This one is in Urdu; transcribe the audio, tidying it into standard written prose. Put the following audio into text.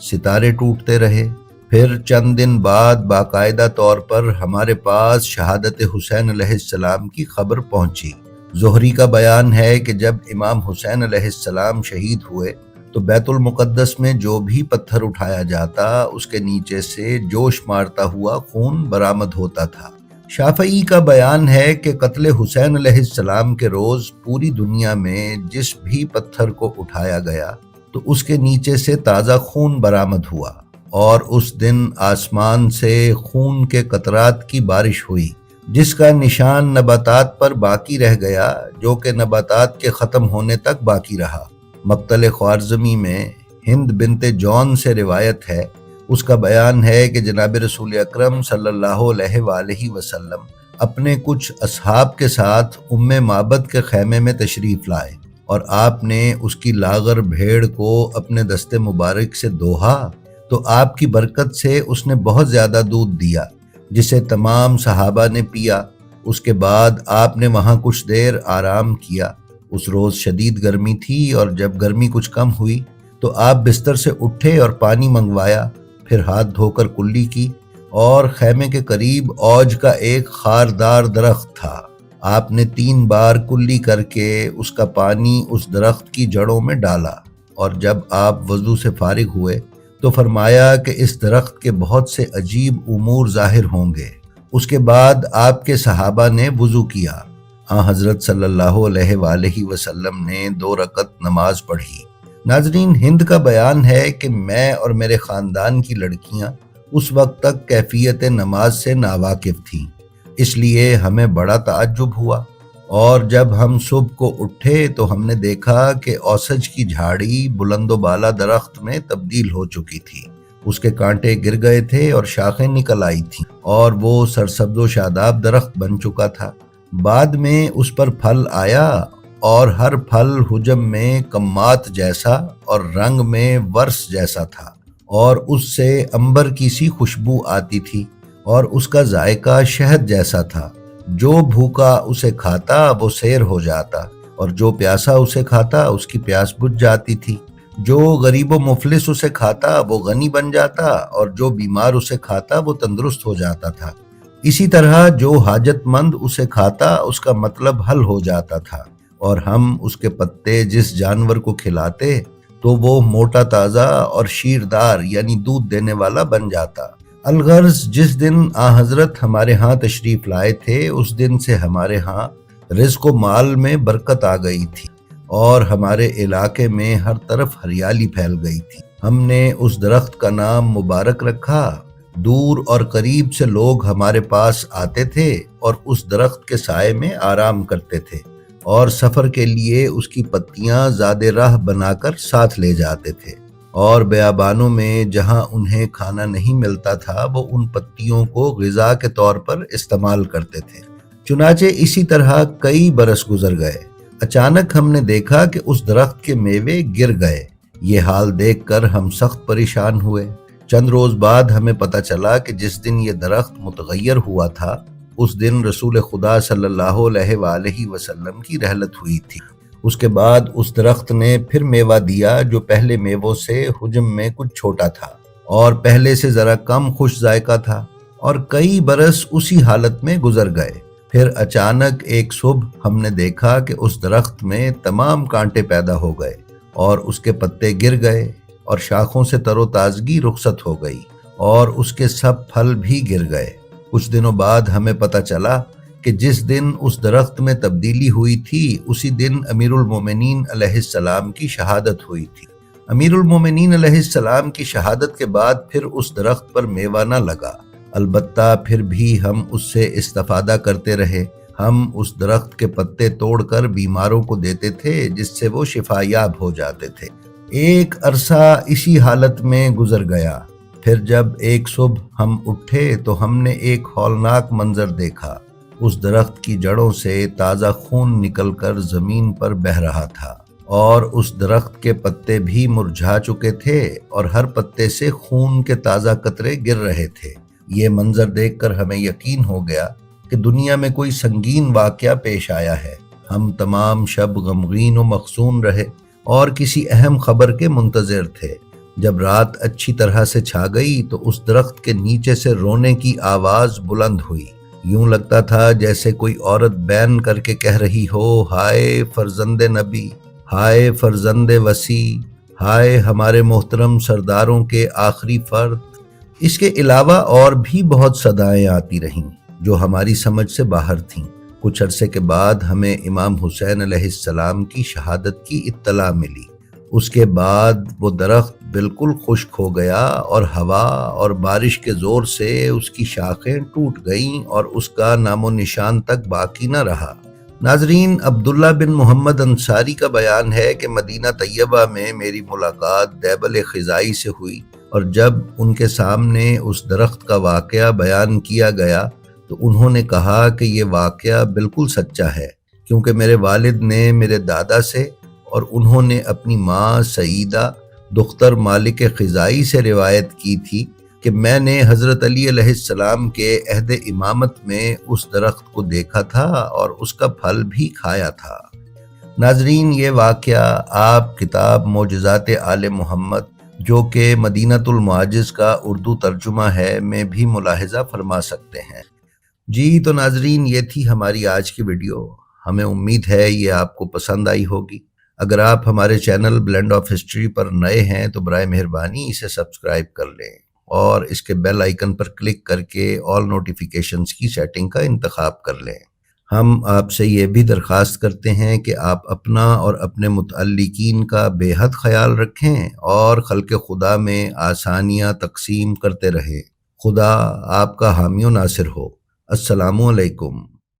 ستارے ٹوٹتے رہے۔ پھر چند دن بعد باقاعدہ طور پر ہمارے پاس شہادت حسین علیہ السلام کی خبر پہنچی۔ زہری کا بیان ہے کہ جب امام حسین علیہ السلام شہید ہوئے تو بیت المقدس میں جو بھی پتھر اٹھایا جاتا اس کے نیچے سے جوش مارتا ہوا خون برآمد ہوتا تھا۔ شافعی کا بیان ہے کہ قتل حسین علیہ السلام کے روز پوری دنیا میں جس بھی پتھر کو اٹھایا گیا تو اس کے نیچے سے تازہ خون برآمد ہوا، اور اس دن آسمان سے خون کے قطرات کی بارش ہوئی، جس کا نشان نباتات پر باقی رہ گیا، جو کہ نباتات کے ختم ہونے تک باقی رہا۔ مقتل خوارزمی میں ہند بنت جون سے روایت ہے، اس کا بیان ہے کہ جناب رسول اکرم صلی اللہ علیہ وآلہ وسلم اپنے کچھ اصحاب کے ساتھ ام معبد کے خیمے میں تشریف لائے، اور آپ نے اس کی لاغر بھیڑ کو اپنے دست مبارک سے دوہا تو آپ کی برکت سے اس نے بہت زیادہ دودھ دیا، جسے تمام صحابہ نے پیا۔ اس کے بعد آپ نے وہاں کچھ دیر آرام کیا۔ اس روز شدید گرمی تھی، اور جب گرمی کچھ کم ہوئی تو آپ بستر سے اٹھے اور پانی منگوایا، پھر ہاتھ دھو کر کلی کی، اور خیمے کے قریب اوج کا ایک خاردار درخت تھا۔ آپ نے 3 بار کلی کر کے اس کا پانی اس درخت کی جڑوں میں ڈالا، اور جب آپ وضو سے فارغ ہوئے تو فرمایا کہ اس درخت کے بہت سے عجیب امور ظاہر ہوں گے۔ اس کے بعد آپ کے صحابہ نے وضو کیا۔ حضرت صلی اللہ علیہ وآلہ وسلم نے 2 رکعت نماز پڑھی۔ ناظرین، ہند کا بیان ہے کہ میں اور میرے خاندان کی لڑکیاں اس وقت تک کیفیت نماز سے ناواقف تھیں، اس لیے ہمیں بڑا تعجب ہوا، اور جب ہم صبح کو اٹھے تو ہم نے دیکھا کہ اوسج کی جھاڑی بلند و بالا درخت میں تبدیل ہو چکی تھی۔ اس کے کانٹے گر گئے تھے اور شاخیں نکل آئی تھیں، اور وہ سرسبز و شاداب درخت بن چکا تھا۔ بعد میں اس پر پھل آیا، اور ہر پھل حجم میں کمات جیسا اور رنگ میں ورس جیسا تھا، اور اس سے عنبر کی سی خوشبو آتی تھی، اور اس کا ذائقہ شہد جیسا تھا۔ جو بھوکا اسے کھاتا وہ سیر ہو جاتا، اور جو پیاسا اسے کھاتا اس کی پیاس بجھ جاتی تھی۔ جو غریب و مفلس اسے کھاتا وہ غنی بن جاتا، اور جو بیمار اسے کھاتا وہ تندرست ہو جاتا تھا۔ اسی طرح جو حاجت مند اسے کھاتا اس کا مطلب حل ہو جاتا تھا، اور ہم اس کے پتے جس جانور کو کھلاتے تو وہ موٹا تازہ اور شیردار یعنی دودھ دینے والا بن جاتا۔ الغرض جس دن حضرت ہمارے ہاں تشریف لائے تھے اس دن سے ہمارے ہاں رزق و مال میں برکت آ گئی تھی، اور ہمارے علاقے میں ہر طرف ہریالی پھیل گئی تھی۔ ہم نے اس درخت کا نام مبارک رکھا۔ دور اور قریب سے لوگ ہمارے پاس آتے تھے اور اس درخت کے سائے میں آرام کرتے تھے، اور سفر کے لیے اس کی پتیاں زاد راہ بنا کر ساتھ لے جاتے تھے، اور بیابانوں میں جہاں انہیں کھانا نہیں ملتا تھا وہ ان پتیوں کو غذا کے طور پر استعمال کرتے تھے۔ چنانچہ اسی طرح کئی برس گزر گئے۔ اچانک ہم نے دیکھا کہ اس درخت کے میوے گر گئے۔ یہ حال دیکھ کر ہم سخت پریشان ہوئے۔ چند روز بعد ہمیں پتہ چلا کہ جس دن یہ درخت متغیر ہوا تھا اس دن رسول خدا صلی اللہ علیہ وآلہ وسلم کی رحلت ہوئی تھی۔ اس کے بعد اس درخت نے پھر میوہ دیا، جو پہلے میووں سے حجم میں کچھ چھوٹا تھا اور پہلے سے ذرا کم خوش ذائقہ تھا، اور کئی برس اسی حالت میں گزر گئے۔ پھر اچانک ایک صبح ہم نے دیکھا کہ اس درخت میں تمام کانٹے پیدا ہو گئے، اور اس کے پتے گر گئے، اور شاخوں سے تر و تازگی رخصت ہو گئی، اور اس کے سب پھل بھی گر گئے۔ کچھ دنوں بعد ہمیں پتہ چلا کہ جس دن اس درخت میں تبدیلی ہوئی تھی اسی دن امیر المومنین علیہ السلام کی شہادت ہوئی تھی۔ امیر المومنین علیہ السلام کی شہادت کے بعد پھر اس درخت پر میوہ نہ لگا، البتہ پھر بھی ہم اس سے استفادہ کرتے رہے۔ ہم اس درخت کے پتے توڑ کر بیماروں کو دیتے تھے جس سے وہ شفا یاب ہو جاتے تھے۔ ایک عرصہ اسی حالت میں گزر گیا۔ پھر جب ایک صبح ہم اٹھے تو ہم نے ایک ہولناک منظر دیکھا۔ اس درخت کی جڑوں سے تازہ خون نکل کر زمین پر بہہ رہا تھا، اور اس درخت کے پتے بھی مرجھا چکے تھے، اور ہر پتے سے خون کے تازہ قطرے گر رہے تھے۔ یہ منظر دیکھ کر ہمیں یقین ہو گیا کہ دنیا میں کوئی سنگین واقعہ پیش آیا ہے۔ ہم تمام شب غمگین و مخزون رہے اور کسی اہم خبر کے منتظر تھے۔ جب رات اچھی طرح سے چھا گئی تو اس درخت کے نیچے سے رونے کی آواز بلند ہوئی۔ یوں لگتا تھا جیسے کوئی عورت بین کر کے کہہ رہی ہو، ہائے فرزند نبی، ہائے فرزند وسیع، ہائے ہمارے محترم سرداروں کے آخری فرد۔ اس کے علاوہ اور بھی بہت صدائیں آتی رہیں جو ہماری سمجھ سے باہر تھیں۔ کچھ عرصے کے بعد ہمیں امام حسین علیہ السلام کی شہادت کی اطلاع ملی۔ اس کے بعد وہ درخت بالکل خشک ہو گیا اور ہوا اور بارش کے زور سے اس کی شاخیں ٹوٹ گئیں اور اس کا نام و نشان تک باقی نہ رہا۔ ناظرین، عبداللہ بن محمد انصاری کا بیان ہے کہ مدینہ طیبہ میں میری ملاقات دیبل خزائی سے ہوئی، اور جب ان کے سامنے اس درخت کا واقعہ بیان کیا گیا تو انہوں نے کہا کہ یہ واقعہ بالکل سچا ہے، کیونکہ میرے والد نے میرے دادا سے اور انہوں نے اپنی ماں سعیدہ دختر مالک خزائی سے روایت کی تھی کہ میں نے حضرت علی علیہ السلام کے عہد امامت میں اس درخت کو دیکھا تھا اور اس کا پھل بھی کھایا تھا۔ ناظرین، یہ واقعہ آپ کتاب معجزات آل محمد، جو کہ مدینۃ المعاجز کا اردو ترجمہ ہے، میں بھی ملاحظہ فرما سکتے ہیں۔ جی تو ناظرین، یہ تھی ہماری آج کی ویڈیو۔ ہمیں امید ہے یہ آپ کو پسند آئی ہوگی۔ اگر آپ ہمارے چینل بلینڈ آف ہسٹری پر نئے ہیں تو برائے مہربانی اسے سبسکرائب کر لیں اور اس کے بیل آئیکن پر کلک کر کے آل نوٹیفیکیشنز کی سیٹنگ کا انتخاب کر لیں۔ ہم آپ سے یہ بھی درخواست کرتے ہیں کہ آپ اپنا اور اپنے متعلقین کا بے حد خیال رکھیں اور خلق خدا میں آسانیاں تقسیم کرتے رہیں۔ خدا آپ کا حامی و ناصر ہو۔ السلام علیکم۔